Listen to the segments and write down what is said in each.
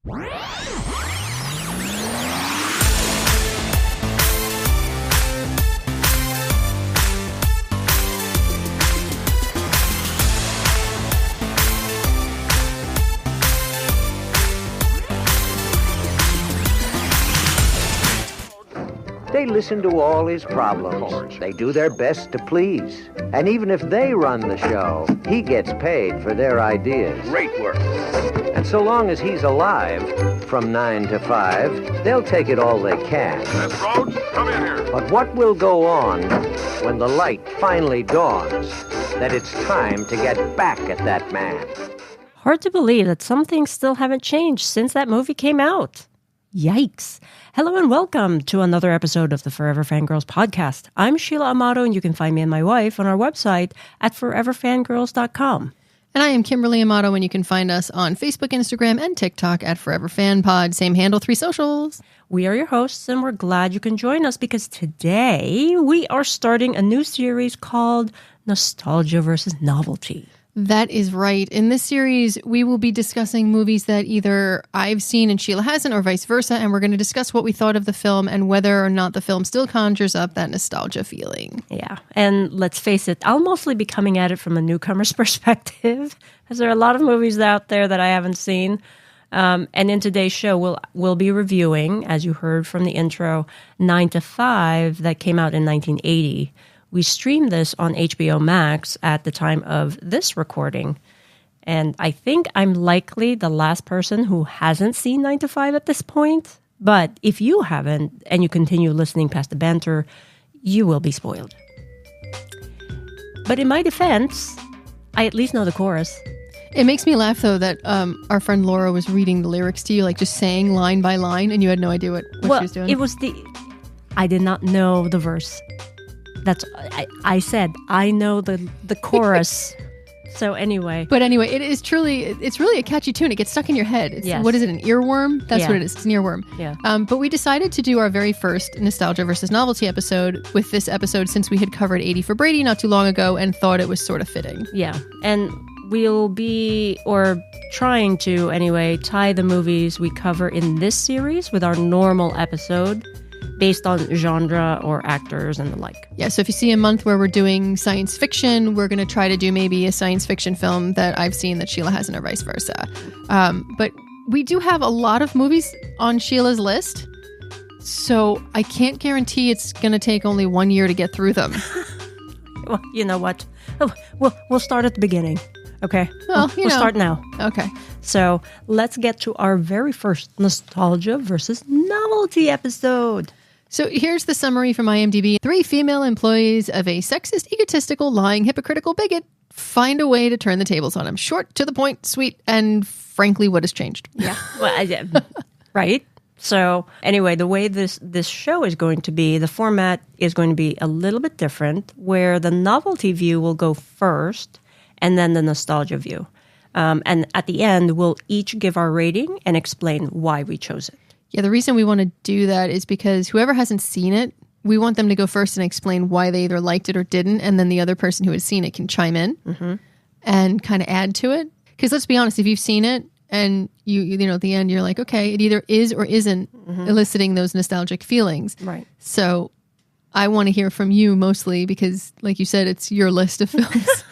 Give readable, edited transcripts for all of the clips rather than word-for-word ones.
They listen to all his problems. They do their best to please. And even if they run the show, he gets paid for their ideas. Great work. And so long as he's alive, from 9 to 5, they'll take it all they can. Miss Rhodes, come in here. But what will go on when the light finally dawns that it's time to get back at that man? Hard to believe that some things still haven't changed since that movie came out. Yikes. Hello and welcome to another episode of the Forever Fangirls podcast. I'm Sheila Amato, and you can find me and my wife on our website at foreverfangirls.com. And I am Kimberly Amato, and you can find us on Facebook, Instagram, and TikTok at Forever Fan Pod. Same handle, 3 socials. We are your hosts, and we're glad you can join us because today we are starting a new series called Nostalgia-vs-Novelty. That is right. In this series, we will be discussing movies that either I've seen and Sheila hasn't, or vice versa, and we're going to discuss what we thought of the film and whether or not the film still conjures up that nostalgia feeling. Yeah, and let's face it, I'll mostly be coming at it from a newcomer's perspective, because there are a lot of movies out there that I haven't seen. And in today's show, we'll be reviewing, as you heard from the intro, 9 to 5 that came out in 1980. We streamed this on HBO Max at the time of this recording. And I think I'm likely the last person who hasn't seen 9 to 5 at this point. But if you haven't and you continue listening past the banter, you will be spoiled. But in my defense, I at least know the chorus. It makes me laugh, though, that our friend Laura was reading the lyrics to you, like just saying line by line, and you had no idea what she was doing. It was I did not know the verse. I said, I know the chorus. So anyway. But anyway, it's really a catchy tune. It gets stuck in your head. Yes. What is it, an earworm? That's what it is. It's an earworm. Yeah. But we decided to do our very first Nostalgia versus Novelty episode with this episode since we had covered 80 for Brady not too long ago and thought it was sort of fitting. Yeah. And we'll be, or trying to anyway, tie the movies we cover in this series with our normal episode, based on genre or actors and the like. Yeah, so if you see a month where we're doing science fiction, we're going to try to do maybe a science fiction film that I've seen that Sheila hasn't, or vice versa. But we do have a lot of movies on Sheila's list, so I can't guarantee it's going to take only 1 year to get through them. Well, you know what? We'll start at the beginning, okay? Well, we'll start now. Okay. So let's get to our very first Nostalgia versus Novelty episode. So here's the summary from IMDb. 3 female employees of a sexist, egotistical, lying, hypocritical bigot find a way to turn the tables on him. Short, to the point, sweet, and frankly, what has changed? Yeah. Well, right? So anyway, the way this show is going to be, the format is going to be a little bit different, where the novelty view will go first, and then the nostalgia view. And at the end, we'll each give our rating and explain why we chose it. Yeah, the reason we want to do that is because whoever hasn't seen it, we want them to go first and explain why they either liked it or didn't, and then the other person who has seen it can chime in and kind of add to it. Because let's be honest, if you've seen it and you know at the end you're like, okay, it either is or isn't eliciting those nostalgic feelings. Right. So I want to hear from you mostly because, like you said, it's your list of films.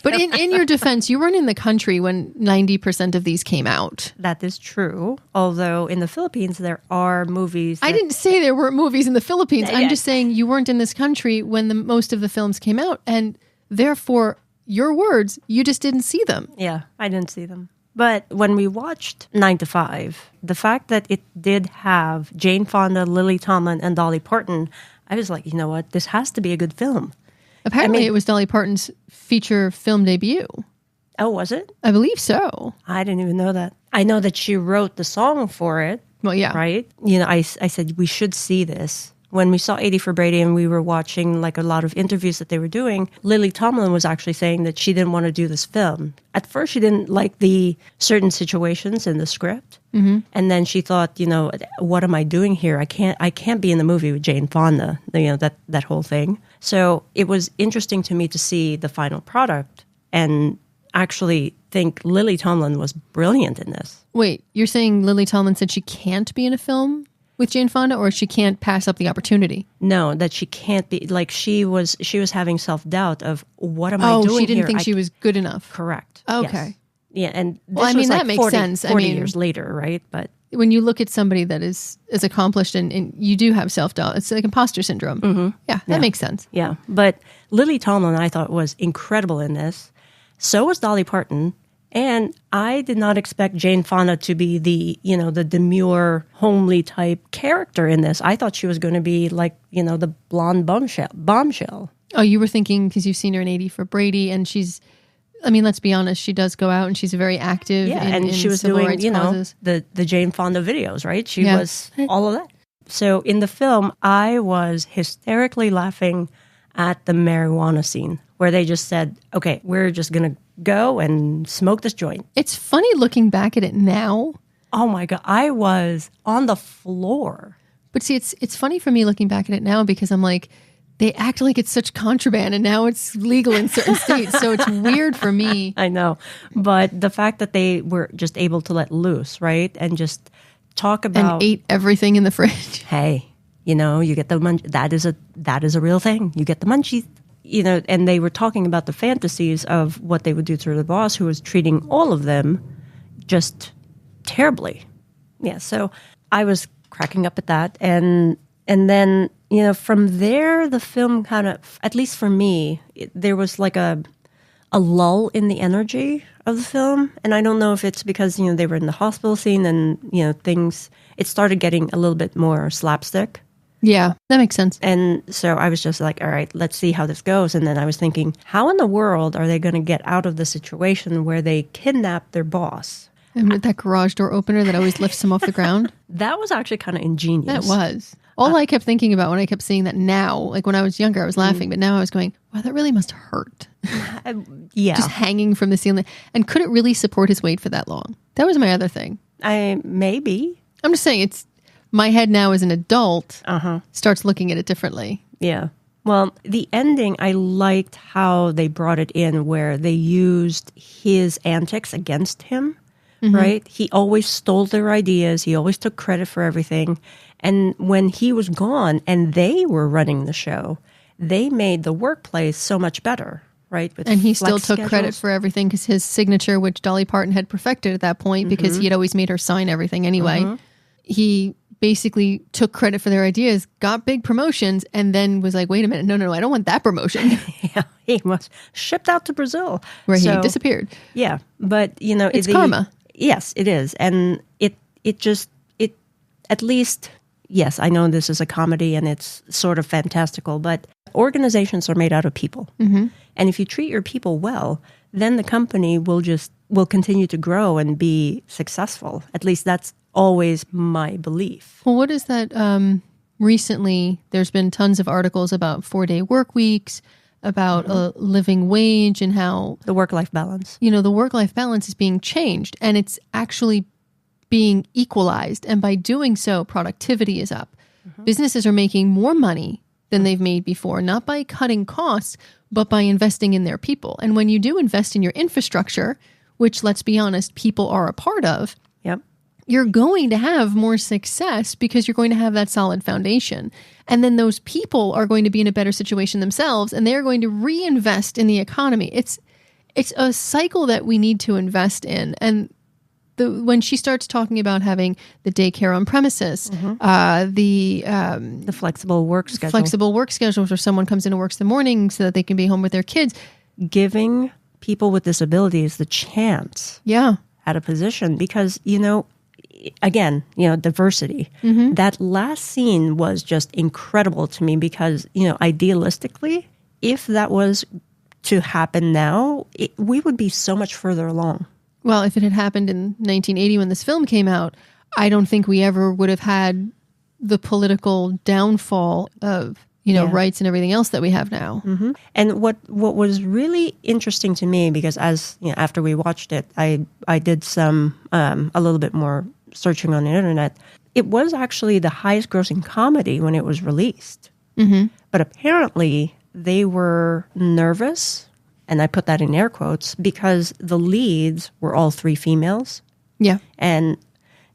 But in your defense, you weren't in the country when 90% of these came out. That is true. Although in the Philippines, there are movies. I didn't say there weren't movies in the Philippines. I'm just saying you weren't in this country when most of the films came out. And therefore, your words, you just didn't see them. Yeah, I didn't see them. But when we watched 9 to 5, the fact that it did have Jane Fonda, Lily Tomlin, and Dolly Parton, I was like, you know what? This has to be a good film. Apparently, it was Dolly Parton's feature film debut. Oh, was it? I believe so. I didn't even know that. I know that she wrote the song for it. Well, yeah. Right? You know, I said, we should see this. When we saw 80 for Brady and we were watching like a lot of interviews that they were doing, Lily Tomlin was actually saying that she didn't want to do this film. At first, she didn't like the certain situations in the script. Mm-hmm. And then she thought, you know, what am I doing here? I can't be in the movie with Jane Fonda, you know, that whole thing. So it was interesting to me to see the final product. And actually think Lily Tomlin was brilliant in this. Wait, you're saying Lily Tomlin said she can't be in a film with Jane Fonda, or she can't pass up the opportunity? No, that she can't be, like she was having self-doubt of, what am I doing here? Oh, she didn't think she was good enough. Correct. Okay. Yes. Yeah, and this Well, I mean, was that makes sense. 40 years later, right? But when you look at somebody that is accomplished and you do have self-doubt, it's like imposter syndrome. Mm-hmm. Yeah, that makes sense. Yeah, but Lily Tomlin, I thought, was incredible in this. So was Dolly Parton. And I did not expect Jane Fonda to be the demure, homely type character in this. I thought she was going to be like, the blonde bombshell. Oh, you were thinking because you've seen her in 80 for Brady, and she's, I mean, let's be honest, she does go out and she's very active. Yeah, in she was civil doing, rights causes. the Jane Fonda videos, right? She was all of that. So in the film, I was hysterically laughing at the marijuana scene where they just said, okay, we're just going to go and smoke this joint. It's funny looking back at it now. Oh my God, I was on the floor. But see, it's funny for me looking back at it now because I'm like, they act like it's such contraband and now it's legal in certain states. So it's weird for me. I know. But the fact that they were just able to let loose, right? And just talk about... And ate everything in the fridge. Hey, you get the that is a real thing. You get the munchies. And they were talking about the fantasies of what they would do to the boss, who was treating all of them just terribly. Yeah, so I was cracking up at that. And then, from there, the film kind of, at least for me, there was like a lull in the energy of the film. And I don't know if it's because, they were in the hospital scene and, it started getting a little bit more slapstick. Yeah, that makes sense. And so I was just like, all right, let's see how this goes. And then I was thinking, how in the world are they going to get out of the situation where they kidnap their boss? And with that garage door opener that always lifts them off the ground? That was actually kind of ingenious. That was. All I kept thinking about when I kept seeing that now, like when I was younger, I was laughing, but now I was going, wow, that really must hurt. Yeah. Just hanging from the ceiling. And could it really support his weight for that long? That was my other thing. Maybe. I'm just saying, it's my head now as an adult starts looking at it differently. Yeah. Well, the ending, I liked how they brought it in where they used his antics against him, right? He always stole their ideas. He always took credit for everything. And when he was gone and they were running the show, they made the workplace so much better, right? And he still took credit for everything because his signature, which Dolly Parton had perfected at that point because he had always made her sign everything anyway, he basically took credit for their ideas, got big promotions, and then was like, wait a minute, no, I don't want that promotion. Yeah, he was shipped out to Brazil. Where he disappeared. Yeah, but, It's karma. Yes, it is. And it at least, yes, I know this is a comedy and it's sort of fantastical, but organizations are made out of people. And if you treat your people well, then the company will continue to grow and be successful. At least that's always my belief. Well, what is that? Recently, there's been tons of articles about 4-day work weeks, about a living wage and how... The work-life balance. The work-life balance is being changed and it's actually being equalized. And by doing so, productivity is up. Businesses are making more money than they've made before, not by cutting costs, but by investing in their people. And when you do invest in your infrastructure, which, let's be honest, people are a part of, you're going to have more success because you're going to have that solid foundation. And then those people are going to be in a better situation themselves, and they're going to reinvest in the economy. It's a cycle that we need to invest in. And when she starts talking about having the daycare on premises, the flexible work schedule. Flexible work schedules where someone comes in and works in the morning so that they can be home with their kids. Giving people with disabilities the chance at a position because, again, diversity. That last scene was just incredible to me because, idealistically, if that was to happen now, we would be so much further along. Well, if it had happened in 1980 when this film came out, I don't think we ever would have had the political downfall of, rights and everything else that we have now. And what was really interesting to me, because after we watched it, I did some, a little bit more searching on the internet. It was actually the highest grossing comedy when it was released. But apparently they were nervous and I put that in air quotes, because the leads were all three females. Yeah. And,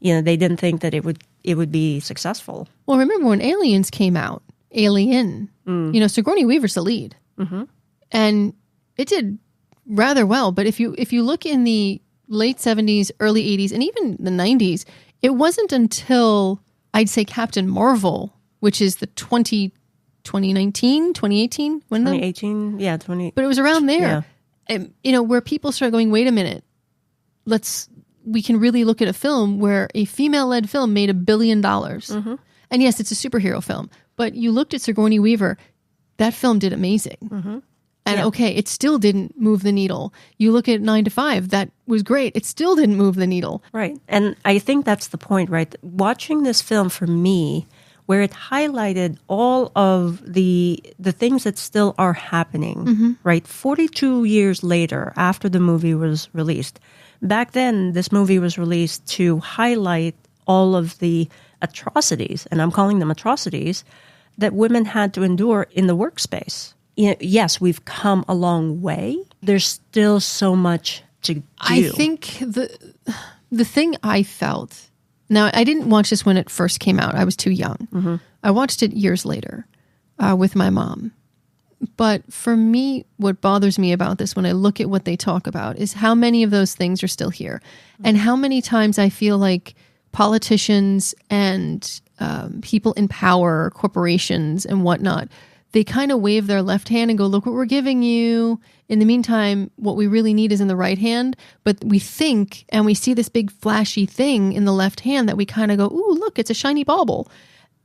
they didn't think that it would be successful. Well, remember when Aliens came out, Alien, Sigourney Weaver's the lead. Mm-hmm. And it did rather well. But if you look in the late 70s, early 80s, and even the 90s, it wasn't until, I'd say, Captain Marvel, which is the 2019, 2018? When 2018, yeah, 20. But it was around there, where people start going, wait a minute, we can really look at a film where a female-led film made $1 billion. Mm-hmm. And yes, it's a superhero film, but you looked at Sigourney Weaver, that film did amazing. Mm-hmm. And okay, it still didn't move the needle. You look at 9 to 5, that was great. It still didn't move the needle. Right. And I think that's the point, right? Watching this film for me, where it highlighted all of the things that still are happening, right? 42 years later, after the movie was released. Back then, this movie was released to highlight all of the atrocities, and I'm calling them atrocities, that women had to endure in the workspace. Yes, we've come a long way. There's still so much to do. I think the thing I felt... Now, I didn't watch this when it first came out. I was too young. Mm-hmm. I watched it years later with my mom. But for me, what bothers me about this when I look at what they talk about is how many of those things are still here. Mm-hmm. And how many times I feel like politicians and people in power, corporations and whatnot, they kind of wave their left hand and go, look what we're giving you. In the meantime, what we really need is in the right hand. But we think, and we see this big flashy thing in the left hand that we kind of go, ooh, look, it's a shiny bauble.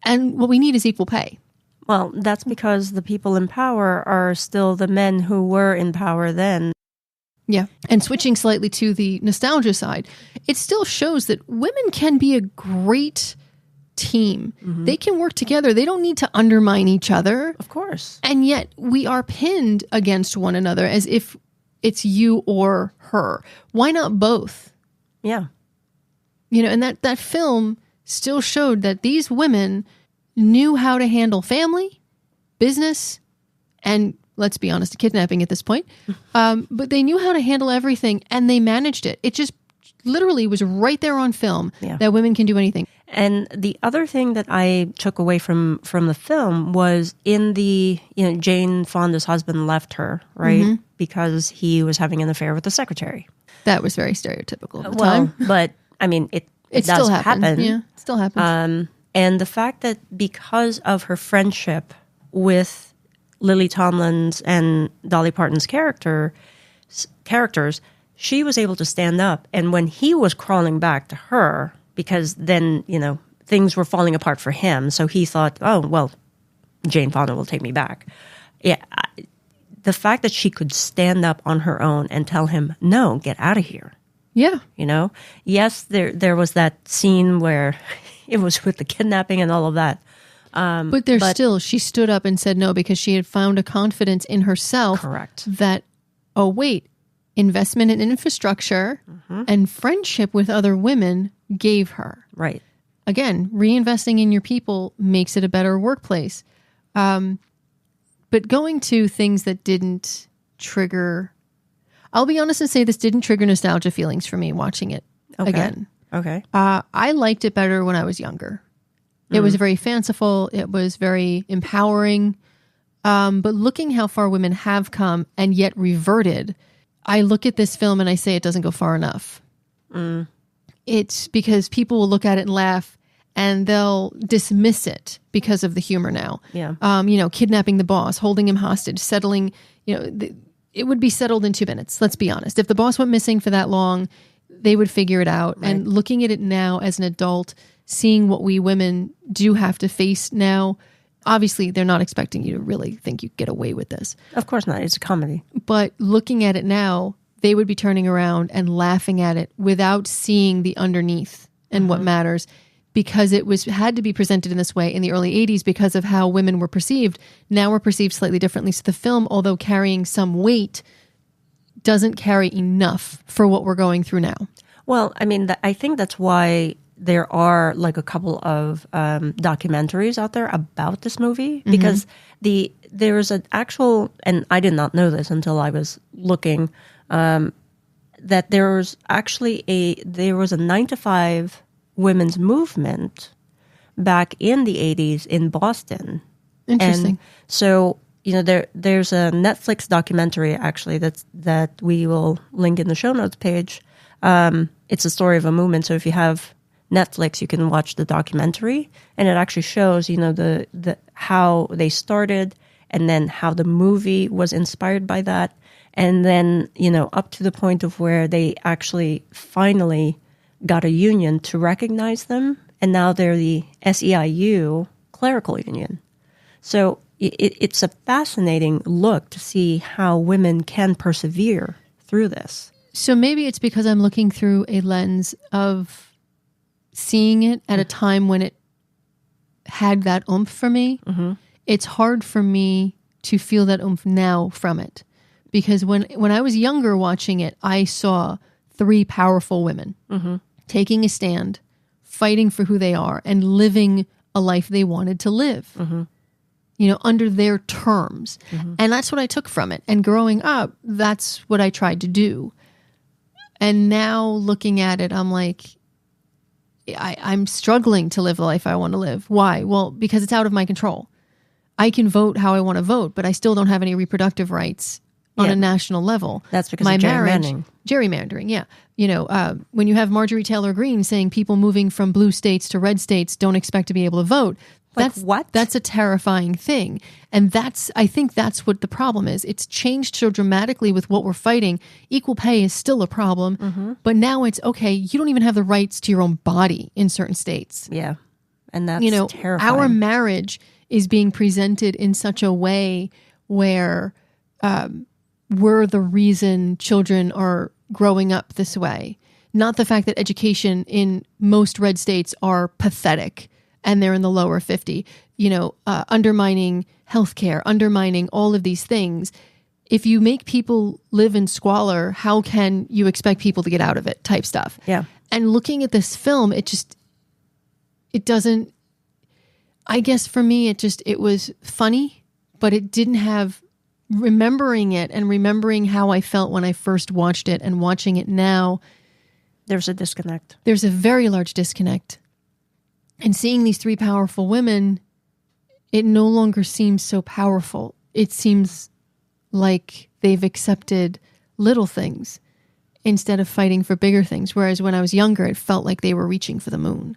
And what we need is equal pay. Well, that's because the people in power are still the men who were in power then. Yeah. And switching slightly to the nostalgia side, it still shows that women can be a great team. Mm-hmm. They can work together. They don't need to undermine each other. Of course. And yet we are pinned against one another as if it's you or her. Why not both? Yeah. And that film still showed that these women knew how to handle family, business, and let's be honest, kidnapping at this point. But they knew how to handle everything and they managed it. It just literally was right there on film that women can do anything. And the other thing that I took away from the film was in the, Jane Fonda's husband left her, right? Mm-hmm. Because he was having an affair with the secretary. That was very stereotypical at the time. But I mean, it does still happen. Yeah, it still happens. And the fact that because of her friendship with Lily Tomlin's and Dolly Parton's characters, she was able to stand up. And when he was crawling back to her, because then, things were falling apart for him. So he thought, oh, well, Jane Fonda will take me back. Yeah. The fact that she could stand up on her own and tell him, no, get out of here. Yeah. Yes, there was that scene where it was with the kidnapping and all of that. But still, she stood up and said no because she had found a confidence in herself. Correct. That, oh, wait, investment in infrastructure and friendship with other women gave her. Right. Again, reinvesting in your people makes it a better workplace. But going to things that didn't trigger... I'll be honest and say this didn't trigger nostalgia feelings for me watching it again. Okay. I liked it better when I was younger. It was very fanciful. It was very empowering. But looking how far women have come and yet reverted, I look at this film and I say it doesn't go far enough. Mm. It's because people will look at it and laugh and they'll dismiss it because of the humor now. Yeah. Kidnapping the boss, holding him hostage, settling, it would be settled in 2 minutes. Let's be honest. If the boss went missing for that long, they would figure it out. Right. And looking at it now as an adult, seeing what we women do have to face now, obviously they're not expecting you to really think you get away with this. Of course not. It's a comedy. But looking at it now, they would be turning around and laughing at it without seeing the underneath and what matters, because it had to be presented in this way in the early 80s because of how women were perceived. Now we're perceived slightly differently. So the film, although carrying some weight, doesn't carry enough for what we're going through now. Well, I mean, I think that's why there are like a couple of documentaries out there about this movie because there's an actual, and I did not know this until I was looking, that there was a 9 to 5 women's movement back in the 80s in Boston. Interesting. And so, there's a Netflix documentary actually that we will link in the show notes page. It's a story of a movement. So if you have Netflix, you can watch the documentary, and it actually shows, the how they started, and then how the movie was inspired by that, and then up to the point of where they actually finally got a union to recognize them, and now they're the SEIU clerical union. So it's a fascinating look to see how women can persevere through this. So maybe it's because I'm looking through a lens of seeing it at a time when it had that oomph for me. Mm-hmm. It's hard for me to feel that oomph now from it. Because when I was younger watching it, I saw 3 powerful women taking a stand, fighting for who they are, and living a life they wanted to live. Under their terms. And that's what I took from it. And growing up, that's what I tried to do. And now looking at it, I'm like, I'm struggling to live the life I want to live. Why? Well, because it's out of my control. I can vote how I want to vote, but I still don't have any reproductive rights on a national level. That's because of gerrymandering. Gerrymandering, yeah. When you have Marjorie Taylor Greene saying people moving from blue states to red states don't expect to be able to vote, what? That's a terrifying thing. And I think that's what the problem is. It's changed so dramatically with what we're fighting. Equal pay is still a problem, but now it's, okay, you don't even have the rights to your own body in certain states. Yeah. And that's terrifying. Our marriage is being presented in such a way where we're the reason children are growing up this way. Not the fact that education in most red states are pathetic and they're in the lower 50, undermining healthcare, undermining all of these things. If you make people live in squalor, how can you expect people to get out of it type stuff? Yeah. And looking at this film, it doesn't, I guess for me, it was funny, but it didn't have, remembering it and remembering how I felt when I first watched it and watching it now. There's a disconnect. There's a very large disconnect. And seeing these 3 powerful women, it no longer seems so powerful. It seems like they've accepted little things instead of fighting for bigger things. Whereas when I was younger, it felt like they were reaching for the moon.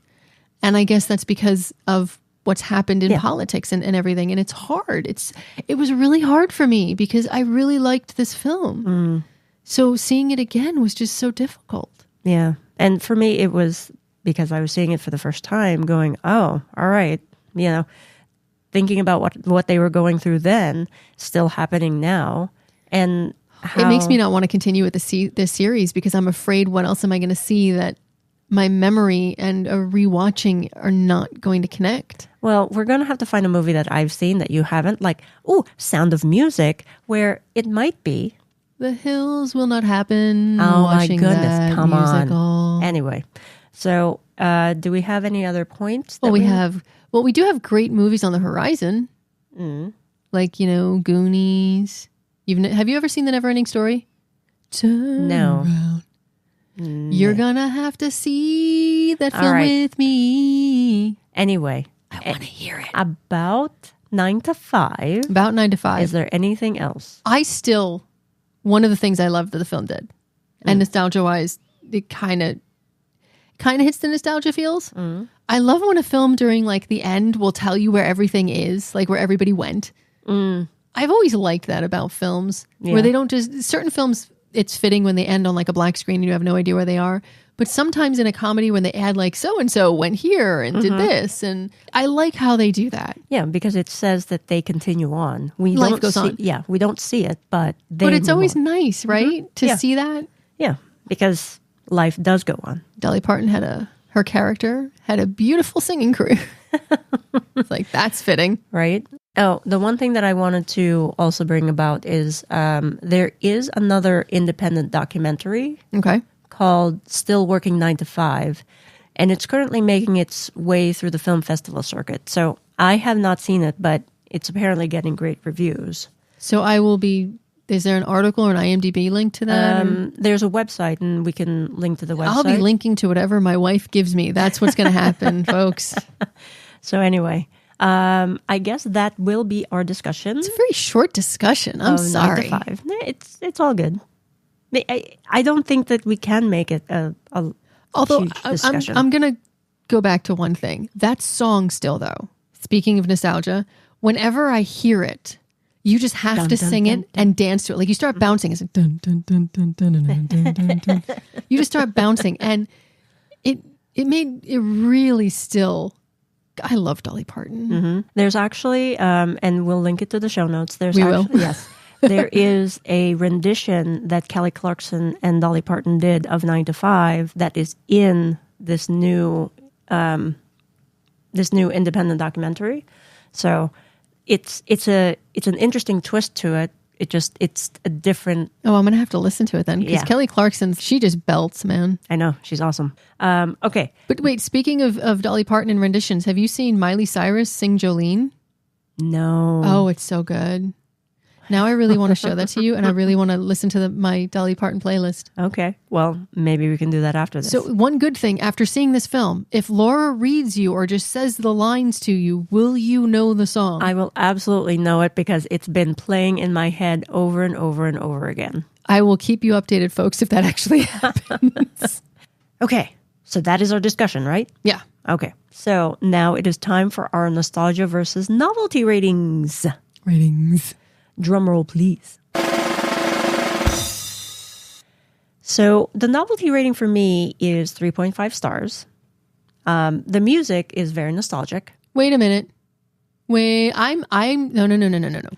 And I guess that's because of what's happened in politics and everything. And it's hard. It was really hard for me because I really liked this film. So seeing it again was just so difficult. Yeah. And for me, it was because I was seeing it for the first time going, oh, all right, thinking about what they were going through then, still happening now. And it makes me not want to continue with this series because I'm afraid what else am I going to see that my memory and a rewatching are not going to connect. Well, we're going to have to find a movie that I've seen that you haven't, like, Sound of Music, where it might be. The Hills Will Not Happen. Oh my goodness, that come musical. on. Anyway, so do we have any other points? Well, we do have great movies on the horizon. Like, Goonies. Have you ever seen The Neverending Story? Turn No. around. You're gonna have to see that film with me. Anyway, I want to hear it. About 9 to 5. About 9 to 5. Is there anything else? One of the things I loved that the film did, and nostalgia-wise, it kind of hits the nostalgia feels. I love when a film during like the end will tell you where everything is, like where everybody went. I've always liked that about films, where they don't just, certain films, it's fitting when they end on like a black screen and you have no idea where they are. But sometimes in a comedy when they add like so-and-so went here and did this. And I like how they do that. Yeah, because it says that they continue on. Life goes on. Yeah, we don't see it, but they But it's always on. nice, right? To see that. Yeah, because life does go on. Dolly Parton her character had a beautiful singing career. It's like, that's fitting. Right? Oh, the one thing that I wanted to also bring about is there is another independent documentary Okay. called Still Working 9 to 5. And it's currently making its way through the film festival circuit. So I have not seen it, but it's apparently getting great reviews. So I will be... Is there an article or an IMDb link to that? There's a website, and we can link to the website. I'll be linking to whatever my wife gives me. That's what's going to happen, folks. So anyway, I guess that will be our discussion. It's a very short discussion. I'm sorry. 9 to 5. It's all good. I don't think that we can make it a huge discussion. I'm going to go back to one thing. That song still, though, speaking of nostalgia, whenever I hear it, you just have to sing it and dance to it. Like you start bouncing. It's like dun dun dun dun dun dun dun dun dun. You just start bouncing, and it made it really still. I love Dolly Parton. Mm-hmm. There's actually, and we'll link it to the show notes. Yes. There is a rendition that Kelly Clarkson and Dolly Parton did of 9 to 5 that is in this new independent documentary. So it's an interesting twist to it. It's a different. Oh, I'm gonna have to listen to it then because Kelly Clarkson, she just belts, man. I know, she's awesome. Okay, but wait, speaking of Dolly Parton and renditions, have you seen Miley Cyrus sing Jolene? No. Oh, it's so good. Now I really want to show that to you, and I really want to listen to my Dolly Parton playlist. Okay, well, maybe we can do that after this. So one good thing, after seeing this film, if Laura reads you or just says the lines to you, will you know the song? I will absolutely know it because it's been playing in my head over and over and over again. I will keep you updated, folks, if that actually happens. Okay, so that is our discussion, right? Yeah. Okay, so now it is time for our nostalgia versus novelty ratings. Drum roll, please. So the novelty rating for me is 3.5 stars. The music is very nostalgic. Wait a minute. I'm no.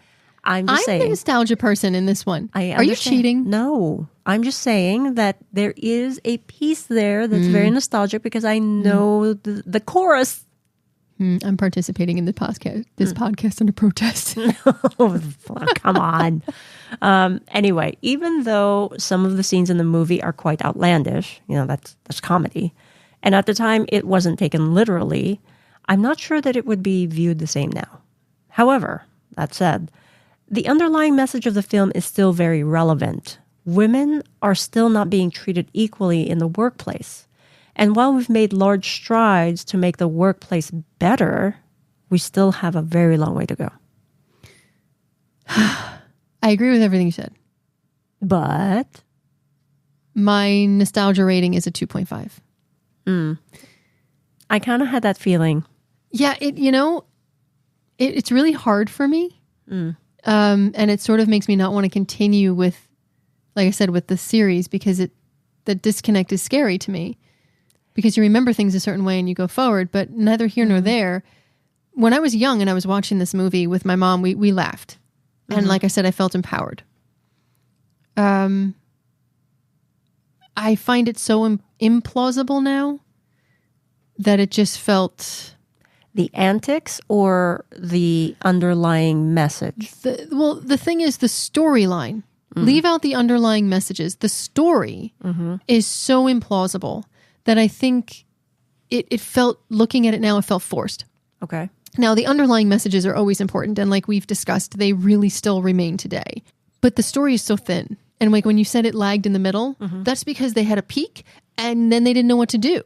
I'm just saying. the nostalgia person in this one. Are you cheating? No. I'm just saying that there is a piece there that's very nostalgic because I know the chorus. I'm participating in the podcast. This podcast under protest. Oh, come on. Anyway, even though some of the scenes in the movie are quite outlandish, that's comedy, and at the time it wasn't taken literally, I'm not sure that it would be viewed the same now. However, that said, the underlying message of the film is still very relevant. Women are still not being treated equally in the workplace. And while we've made large strides to make the workplace better, we still have a very long way to go. I agree with everything you said. But my nostalgia rating is a 2.5. I kind of had that feeling. Yeah, it's really hard for me. And it sort of makes me not want to continue with, like I said, with the series because the disconnect is scary to me. Because you remember things a certain way and you go forward, but neither here nor there. When I was young and I was watching this movie with my mom, we laughed. And like I said, I felt empowered. I find it so implausible now that it just felt... The antics or the underlying message? The thing is the storyline. Leave out the underlying messages. The story is so implausible that I think it felt, looking at it now, it felt forced. Okay. Now, the underlying messages are always important, and like we've discussed, they really still remain today. But the story is so thin. And like when you said it lagged in the middle, that's because they had a peak, and then they didn't know what to do.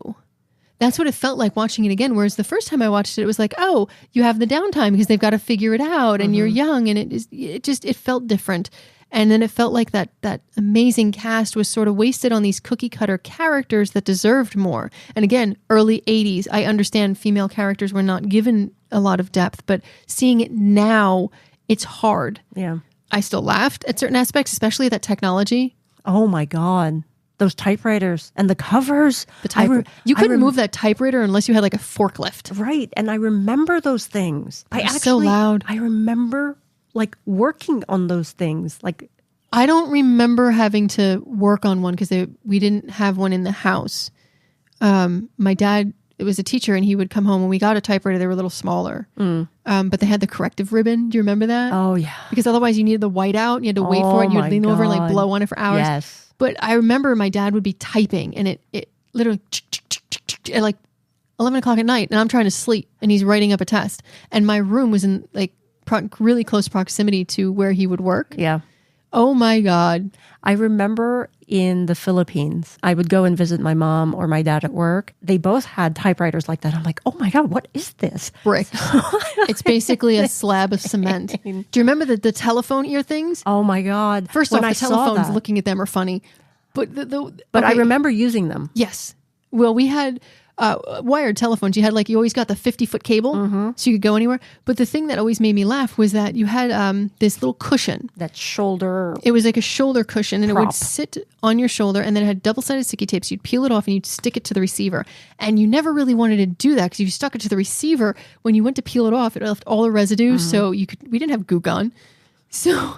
That's what it felt like watching it again, whereas the first time I watched it, it was like, oh, you have the downtime because they've got to figure it out, and you're young, and it felt different. And then it felt like that amazing cast was sort of wasted on these cookie cutter characters that deserved more. And again, early 80s, I understand female characters were not given a lot of depth, but seeing it now, it's hard. Yeah. I still laughed at certain aspects, especially that technology. Oh my God. Those typewriters and the covers. You couldn't move that typewriter unless you had like a forklift. Right. And I remember those things. So loud. I remember like working on those things. Like I don't remember having to work on one because we didn't have one in the house. My dad, it was a teacher, and he would come home when we got a typewriter. They were a little smaller, but they had the corrective ribbon. Do you remember that? Oh yeah. Because otherwise you needed the whiteout. You had to wait for it. You'd lean over and like blow on it for hours. Yes. But I remember my dad would be typing, and it literally at like 11 o'clock at night, and I'm trying to sleep, and he's writing up a test. And my room was in like really close proximity to where he would work. Yeah. Oh my God. I remember in the Philippines, I would go and visit my mom or my dad at work. They both had typewriters like that. I'm like, oh my God, what is this? Brick. It's basically a slab of cement. Do you remember the telephone ear things? Oh my God. First off, the telephones looking at them are funny. But I remember using them. Yes. Well, we had wired telephones. You had you always got the 50-foot cable, so you could go anywhere. But the thing that always made me laugh was that you had this little cushion. That shoulder. It was like a shoulder cushion, and prop. it would sit on your shoulder, and then it had double-sided sticky tapes. You'd peel it off, and you'd stick it to the receiver. And you never really wanted to do that, because if you stuck it to the receiver, when you went to peel it off, it left all the residue, so we didn't have Goo Gone. So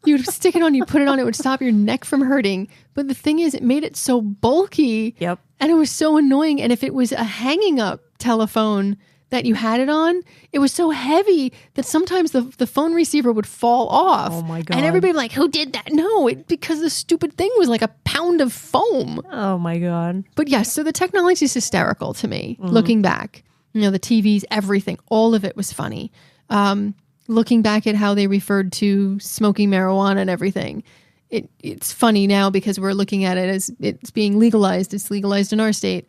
you would stick it on, you put it on, it would stop your neck from hurting. But the thing is, it made it so bulky. Yep. And it was so annoying. And if it was a hanging up telephone that you had it on, it was so heavy that sometimes the phone receiver would fall off. Oh my God. And everybody would be like, who did that? No, because the stupid thing was like a pound of foam. Oh my God. But yes, so the technology is hysterical to me, looking back. You know, the TVs, everything, all of it was funny. Looking back at how they referred to smoking marijuana and everything. It's funny now because we're looking at it as it's being legalized. It's legalized in our state.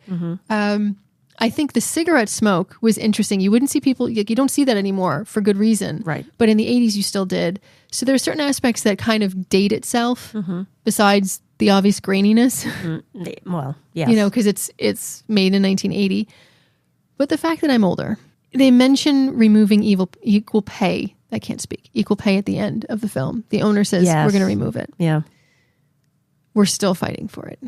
I think the cigarette smoke was interesting. You wouldn't see people, you don't see that anymore for good reason. Right. But in the 80s, you still did. So there are certain aspects that kind of date itself besides the obvious graininess. Well, yes. You know, because it's made in 1980. But the fact that I'm older, they mention removing equal pay. I can't speak. Equal pay at the end of the film. The owner says, Yes. we're going to remove it. Yeah. We're still fighting for it.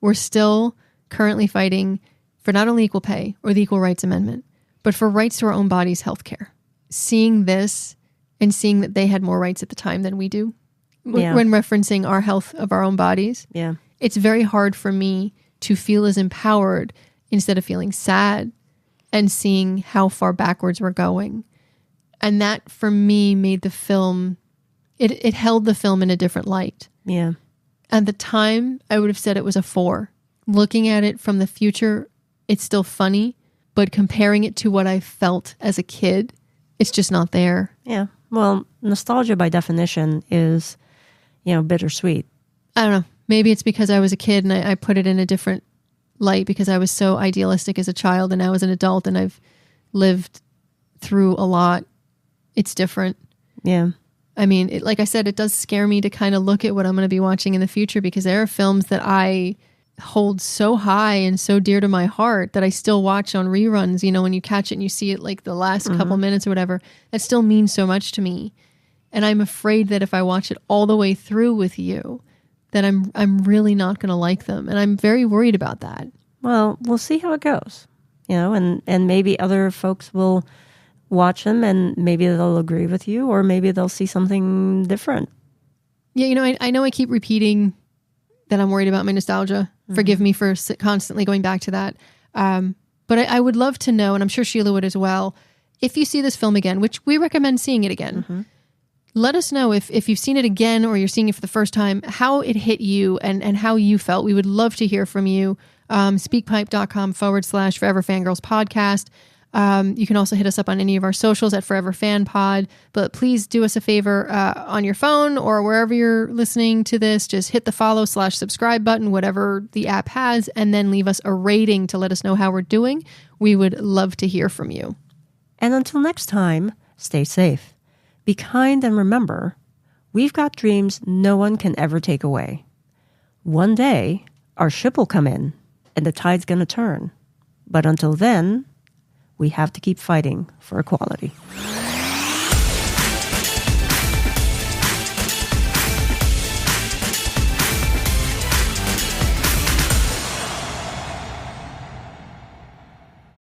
We're still currently fighting for not only equal pay or the Equal Rights Amendment, but for rights to our own bodies' health care. Seeing this and seeing that they had more rights at the time than we do, when referencing our health of our own bodies, it's very hard for me to feel as empowered instead of feeling sad and seeing how far backwards we're going. And that, for me, made the film, it held the film in a different light. Yeah. At the time, I would have said it was a 4. Looking at it from the future, it's still funny, but comparing it to what I felt as a kid, it's just not there. Yeah. Well, nostalgia by definition is, bittersweet. I don't know. Maybe it's because I was a kid and I put it in a different light because I was so idealistic as a child, and now as an adult and I've lived through a lot. It's different. Yeah. I mean, like I said, it does scare me to kind of look at what I'm going to be watching in the future, because there are films that I hold so high and so dear to my heart that I still watch on reruns. You know, when you catch it and you see it like the last couple minutes or whatever, that still means so much to me. And I'm afraid that if I watch it all the way through with you, that I'm really not going to like them. And I'm very worried about that. Well, we'll see how it goes. And maybe other folks will watch them and maybe they'll agree with you, or maybe they'll see something different. Yeah, I know I keep repeating that I'm worried about my nostalgia. Forgive me for constantly going back to that. But I would love to know, and I'm sure Sheila would as well, if you see this film again, which we recommend seeing it again, let us know if you've seen it again or you're seeing it for the first time, how it hit you and how you felt. We would love to hear from you. Speakpipe.com/Forever Fangirls podcast. You can also hit us up on any of our socials at Forever Fan Pod. But please do us a favor on your phone or wherever you're listening to this. Just hit the follow/subscribe button, whatever the app has, and then leave us a rating to let us know how we're doing. We would love to hear from you. And until next time, stay safe. Be kind and remember, we've got dreams no one can ever take away. One day, our ship will come in and the tide's going to turn. But until then, we have to keep fighting for equality.